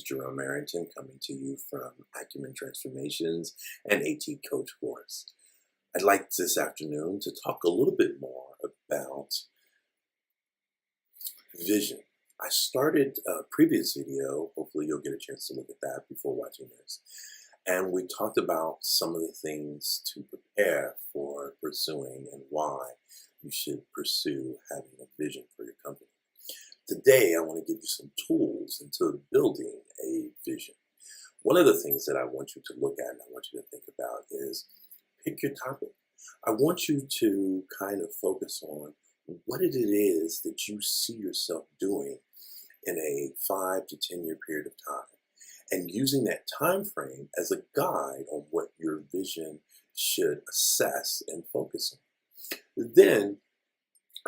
Jerome Arrington coming to you from Acumen Transformations and AT Coach Course. I'd like this afternoon to talk a little bit more about vision. I started a previous video, hopefully you'll get a chance to look at that before watching this, and we talked about some of the things to prepare for pursuing and why you should pursue having a vision for your company. Today, I want to give you some tools into building a vision. One of the things that I want you to look at and I want you to think about is pick your topic. I want you to kind of focus on what it is that you see yourself doing in a 5 to 10 year period of time, and using that time frame as a guide on what your vision should assess and focus on. Then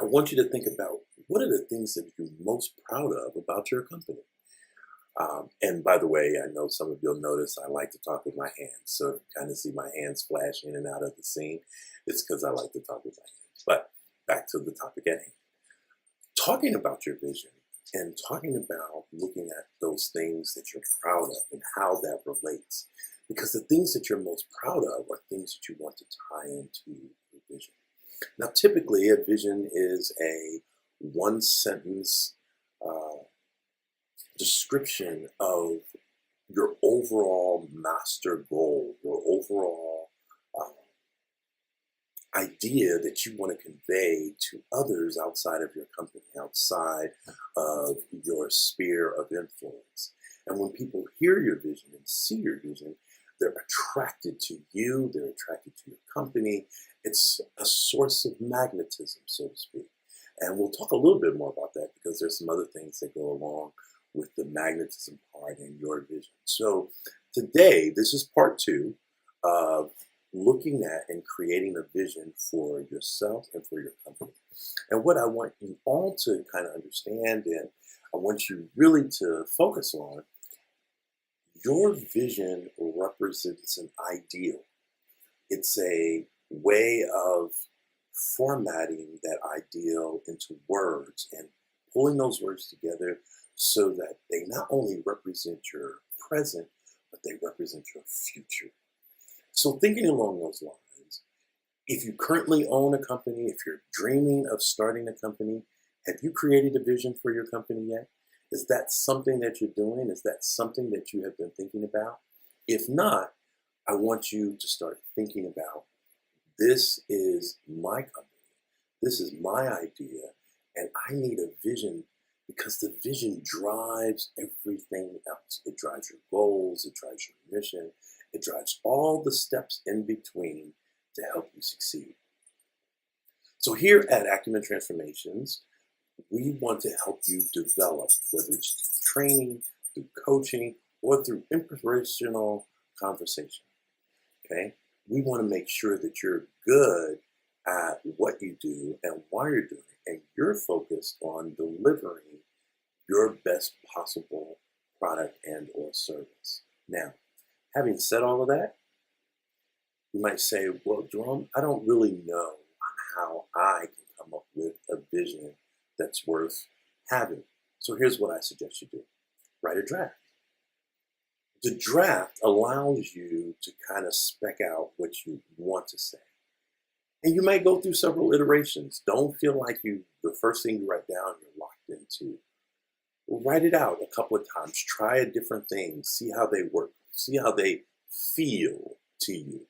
I want you to think about what are the things that you're most proud of about your company. And by the way, I know some of you'll notice I like to talk with my hands. So if you kind of see my hands flash in and out of the scene, it's because I like to talk with my hands. But back to the topic at hand. Talking about your vision and talking about looking at those things that you're proud of and how that relates. Because the things that you're most proud of are things that you want to tie into your vision. Now, typically, a vision is a one-sentence description of your overall master goal, your overall idea that you want to convey to others outside of your company, outside of your sphere of influence. And when people hear your vision and see your vision, they're attracted to you, they're attracted to your company. It's a source of magnetism, so to speak. And we'll talk a little bit more about that because there's some other things that go along with the magnetism part in your vision. So today, this is part 2 of looking at and creating a vision for yourself and for your company. And what I want you all to kind of understand, and I want you really to focus on, your vision represents an ideal. It's a way of formatting that ideal into words and pulling those words together so that they not only represent your present, but they represent your future. So thinking along those lines, if you currently own a company, if you're dreaming of starting a company, have you created a vision for your company yet? Is that something that you're doing? Is that something that you have been thinking about? If not, I want you to start thinking about, this is my company, this is my idea, and I need a vision because the vision drives everything else. It drives your goals, it drives your mission, it drives all the steps in between to help you succeed. So here at Acumen Transformations, we want to help you develop, whether it's training, through coaching, or through inspirational conversation. Okay? We want to make sure that you're good at what you do and why you're doing it, and you're focused on delivering your best possible product and or service. Now, having said all of that, you might say, well, Jerome, I don't really know how I can come up with a vision that's worth having. So here's what I suggest you do. Write a draft. The draft allows you to kind of spec out what you want to say. And you may go through several iterations. Don't feel like the first thing you write down, you're locked into. Write it out a couple of times. Try a different thing. See how they work. See how they feel to you.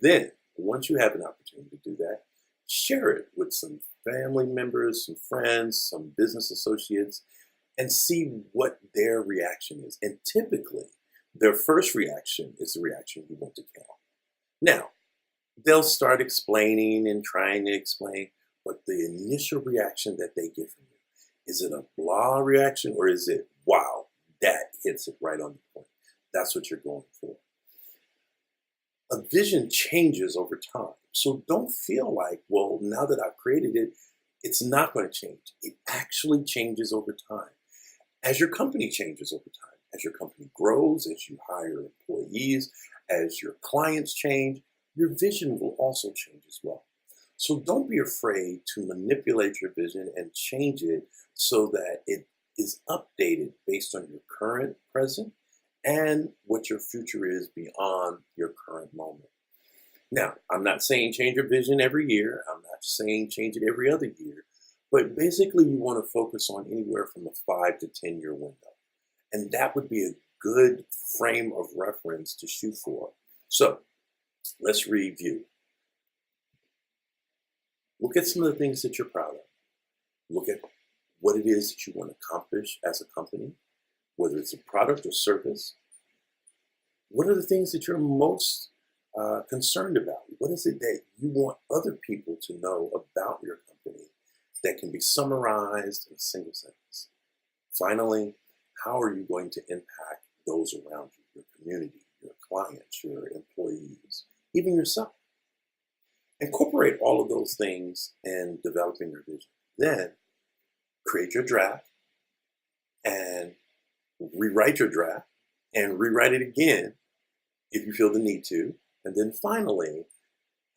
Then, once you have an opportunity to do that, share it with some family members, some friends, some business associates, and see what their reaction is. And typically, their first reaction is the reaction you want to kill. Now, they'll start explaining and trying to explain, but the initial reaction that they get from you, is it a blah reaction or is it, wow, that hits it right on the point? That's what you're going for. A vision changes over time. So don't feel like, well, now that I've created it, it's not going to change. It actually changes over time. As your company changes over time, as your company grows, as you hire employees, as your clients change, your vision will also change as well. So don't be afraid to manipulate your vision and change it so that it is updated based on your current, present, and what your future is beyond your current moment. Now, I'm not saying change your vision every year. I'm not saying change it every other year. But basically, you want to focus on anywhere from a 5 to 10 year window. And that would be a good frame of reference to shoot for. So let's review. Look at some of the things that you're proud of. Look at what it is that you want to accomplish as a company, whether it's a product or service. What are the things that you're most concerned about? What is it that you want other people to know about your company that can be summarized in a single sentence? Finally, how are you going to impact those around you, your community, your clients, your employees, even yourself? Incorporate all of those things in developing your vision. Then create your draft and rewrite your draft and rewrite it again if you feel the need to. And then finally,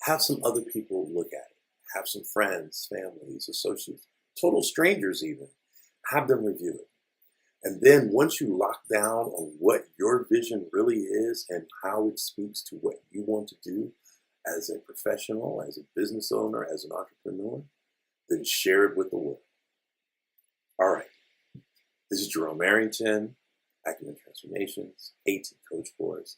have some other people look at it. Have some friends, families, associates, total strangers even. Have them review it. And then once you lock down on what your vision really is and how it speaks to what you want to do as a professional, as a business owner, as an entrepreneur, then share it with the world. All right. This is Jerome Arrington, Acumen Transformations, AT Coach Course.